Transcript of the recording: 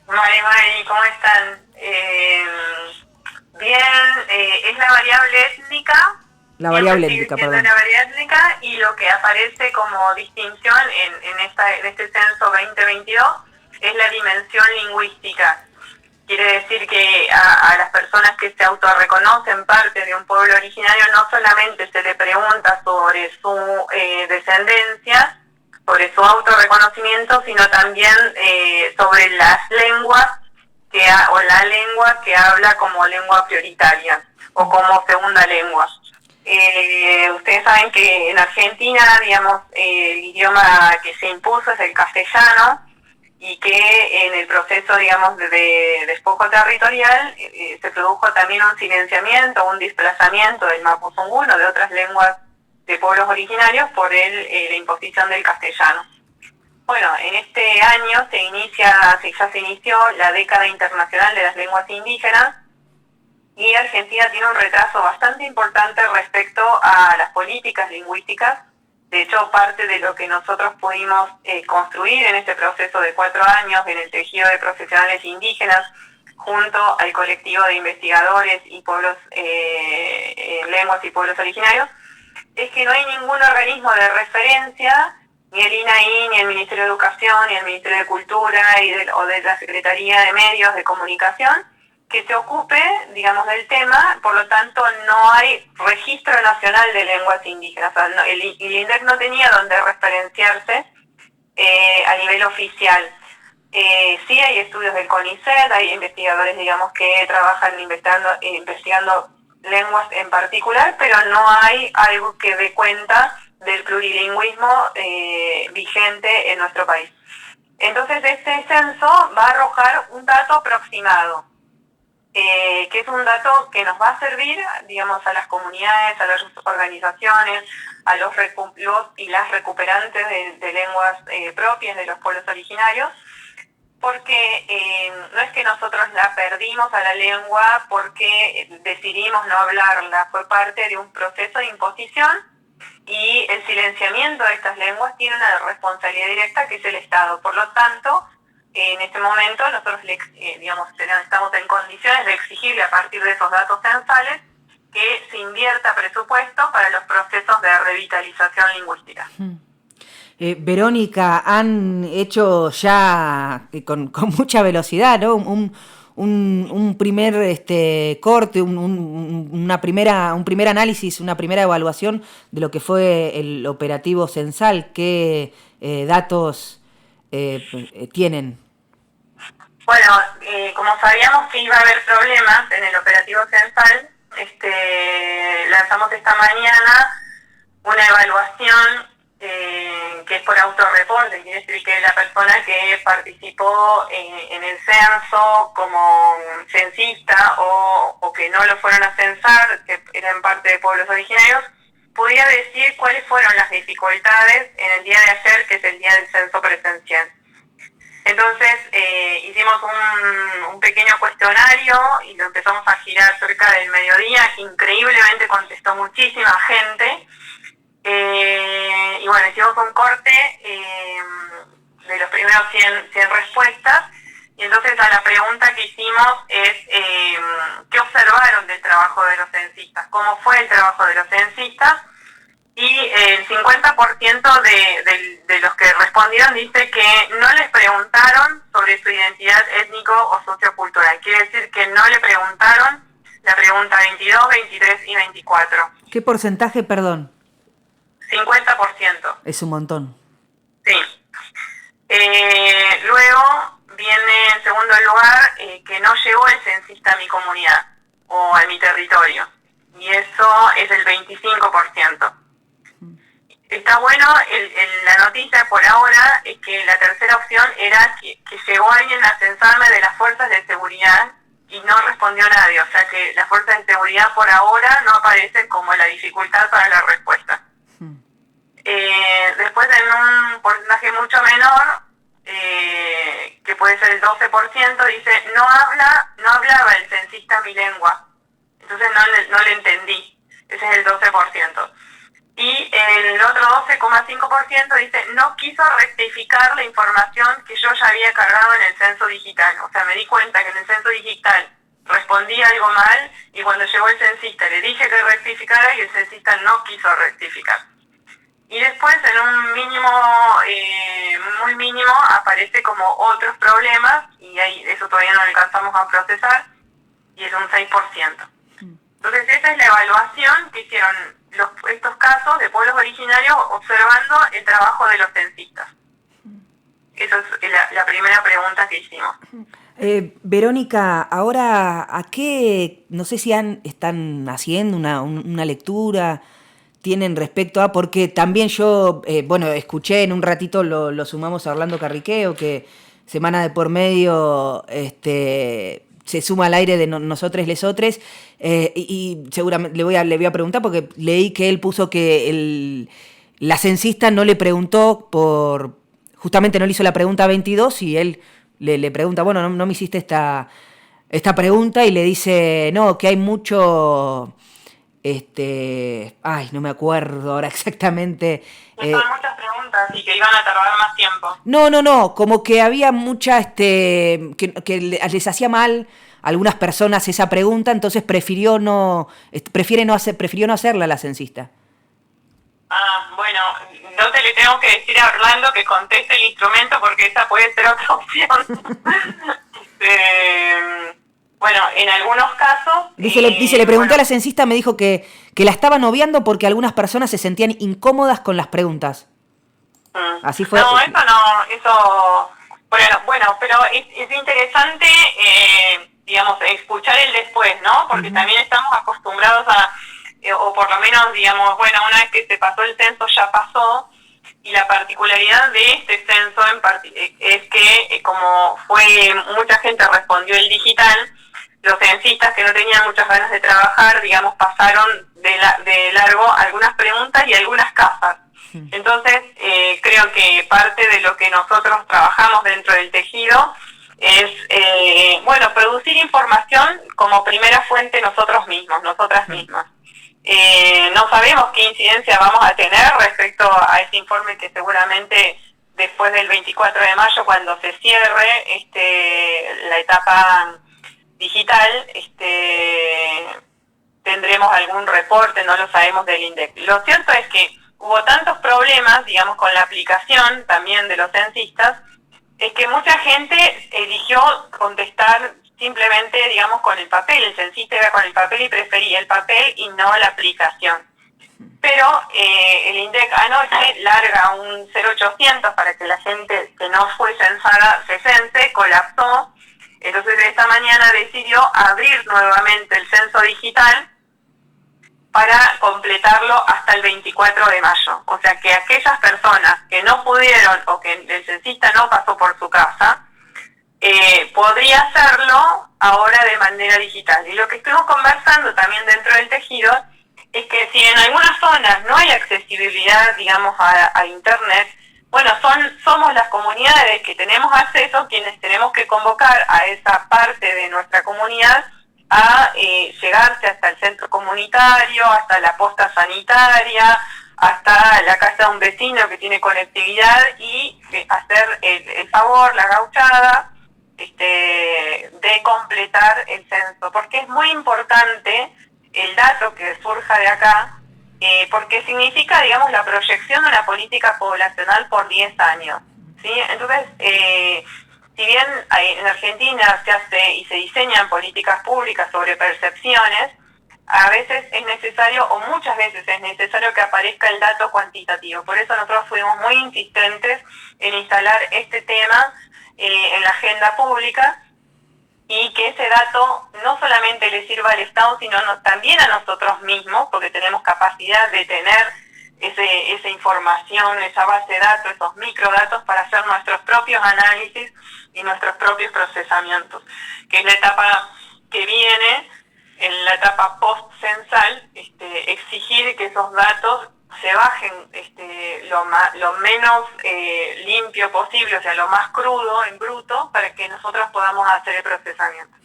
Mari, ¿cómo están? Bien, es la variable étnica, La siempre variable sigue étnica, siendo perdón. la variable étnica, y lo que aparece como distinción en este censo 2022 es la dimensión lingüística. Quiere decir que a las personas que se autorreconocen parte de un pueblo originario no solamente se le pregunta sobre su descendencia, sobre su autorreconocimiento, sino también sobre las lenguas o la lengua que habla como lengua prioritaria o como segunda lengua. Ustedes saben que en Argentina, digamos, el idioma que se impuso es el castellano, y que en el proceso, digamos, de despojo territorial se produjo también un silenciamiento, un desplazamiento del mapuzungún, de otras lenguas de pueblos originarios, por la imposición del castellano. Bueno, en este año ya se inició la década internacional de las lenguas indígenas, y Argentina tiene un retraso bastante importante respecto a las políticas lingüísticas. De hecho, parte de lo que nosotros pudimos construir en este proceso de 4 años en el tejido de profesionales indígenas, junto al colectivo de investigadores y pueblos, lenguas y pueblos originarios, es que no hay ningún organismo de referencia, ni el INAI, ni el Ministerio de Educación, ni el Ministerio de Cultura, o de la Secretaría de Medios de Comunicación, que se ocupe, digamos, del tema. Por lo tanto, no hay registro nacional de lenguas indígenas. O sea, el INDEC no tenía donde referenciarse a nivel oficial. Sí hay estudios del CONICET, hay investigadores, digamos, que trabajan investigando lenguas en particular, pero no hay algo que dé cuenta del plurilingüismo vigente en nuestro país. Entonces, este censo va a arrojar un dato aproximado, que es un dato que nos va a servir, digamos, a las comunidades, a las organizaciones, a los y las recuperantes de lenguas propias de los pueblos originarios, porque no es que nosotros la perdimos a la lengua porque decidimos no hablarla, fue parte de un proceso de imposición, y el silenciamiento de estas lenguas tiene una responsabilidad directa, que es el Estado. Por lo tanto, en este momento nosotros digamos, estamos en condiciones de exigirle, a partir de esos datos censales, que se invierta presupuesto para los procesos de revitalización lingüística. Verónica, han hecho ya con mucha velocidad, ¿no? Un primer corte, un primer análisis, una primera evaluación de lo que fue el operativo censal. ¿Qué datos tienen? Bueno, como sabíamos que iba a haber problemas en el operativo censal, lanzamos esta mañana una evaluación que es por autorreporte. Quiere decir que la persona que participó en el censo como censista, o que no lo fueron a censar, que eran parte de pueblos originarios, podía decir cuáles fueron las dificultades en el día de ayer, que es el día del censo presencial. Entonces hicimos un pequeño cuestionario y lo empezamos a girar cerca del mediodía. Increíblemente contestó muchísima gente. Y bueno, hicimos un corte de los primeros 100 respuestas. Y entonces a la pregunta que hicimos es ¿qué observaron del trabajo de los censistas? ¿Cómo fue el trabajo de los censistas? Y el 50% de los que respondieron dice que no les preguntaron sobre su identidad étnico o sociocultural. Quiere decir que no le preguntaron la pregunta 22, 23 y 24. ¿Qué porcentaje, perdón? 50%. Es un montón. Sí. Luego viene en segundo lugar que no llegó el censista a mi comunidad o a mi territorio. Y eso es el 25%. Está bueno, la noticia por ahora es que la tercera opción era que llegó alguien a censarme de las fuerzas de seguridad y no respondió nadie. O sea que las fuerzas de seguridad por ahora no aparecen como la dificultad para la respuesta. Después, en un porcentaje mucho menor, que puede ser el 12%, dice no hablaba el censista mi lengua, entonces no le entendí. Ese es el 12%. y el otro 12,5% dice no quiso rectificar la información que yo ya había cargado en el censo digital. O sea, me di cuenta que en el censo digital respondí algo mal y cuando llegó el censista le dije que rectificara y el censista no quiso rectificar. Y después en un mínimo, muy mínimo, aparece como otros problemas y ahí eso todavía no alcanzamos a procesar y es un 6%. Entonces esa es la evaluación que hicieron estos casos de pueblos originarios observando el trabajo de los censistas. Esa es la primera pregunta que hicimos. Verónica, ahora, ¿a qué, no sé si están haciendo una lectura, tienen respecto a, porque también yo, escuché en un ratito, lo sumamos a Orlando Carriqueo, que semana de por medio, se suma al aire de Nosotros Lesotres, y seguramente le voy a preguntar porque leí que él puso que la censista no le preguntó justamente no le hizo la pregunta 22 y él le pregunta, bueno, no me hiciste esta pregunta y le dice, no, que hay mucho, no me acuerdo ahora exactamente. Son muchas preguntas y que iban a tardar más tiempo. No, como que había mucha, que les hacía mal a algunas personas esa pregunta, entonces prefirió no hacerla la censista. Bueno, no te le tengo que decir a Orlando que conteste el instrumento porque esa puede ser otra opción. Bueno, en algunos casos... Le pregunté a la censista, me dijo que la estaban obviando porque algunas personas se sentían incómodas con las preguntas. Así fue. No, eso... Bueno, pero es interesante, digamos, escuchar el después, ¿no? Porque también estamos acostumbrados a... o por lo menos, digamos, bueno, una vez que se pasó el censo ya pasó, y la particularidad de este censo es que como mucha gente respondió el digital, los censistas que no tenían muchas ganas de trabajar, digamos, pasaron de largo algunas preguntas y algunas casas. Entonces, creo que parte de lo que nosotros trabajamos dentro del tejido es, producir información como primera fuente nosotras mismas. No sabemos qué incidencia vamos a tener respecto a ese informe que seguramente después del 24 de mayo, cuando se cierre la etapa digital, tendremos algún reporte, no lo sabemos del INDEC. Lo cierto es que hubo tantos problemas, digamos, con la aplicación también de los censistas, es que mucha gente eligió contestar simplemente, digamos, con el papel. El censista iba con el papel y prefería el papel y no la aplicación. Pero el INDEC anoche larga un 0800 para que la gente que no fue censada se cense, colapsó. Entonces esta mañana decidió abrir nuevamente el censo digital para completarlo hasta el 24 de mayo. O sea que aquellas personas que no pudieron o que el censista no pasó por su casa, podría hacerlo ahora de manera digital. Y lo que estuvimos conversando también dentro del tejido es que si en algunas zonas no hay accesibilidad, digamos, a Internet, bueno, somos las comunidades que tenemos acceso quienes tenemos que convocar a esa parte de nuestra comunidad a llegarse hasta el centro comunitario, hasta la posta sanitaria, hasta la casa de un vecino que tiene conectividad y hacer el favor, la gauchada, de completar el censo, porque es muy importante el dato que surja de acá, porque significa, digamos, la proyección de una política poblacional por 10 años, ¿sí? Entonces, si bien en Argentina se hace y se diseñan políticas públicas sobre percepciones, a veces es necesario, o muchas veces es necesario que aparezca el dato cuantitativo. Por eso nosotros fuimos muy insistentes en instalar este tema en la agenda pública y que ese dato no solamente le sirva al Estado, sino también a nosotros mismos, porque tenemos capacidad de tener esa información, esa base de datos, esos microdatos para hacer nuestros propios análisis y nuestros propios procesamientos, que es la etapa que viene, en la etapa post-censal, exigir que esos datos se bajen lo menos limpio posible, o sea, lo más crudo, en bruto, para que nosotros podamos hacer el procesamiento.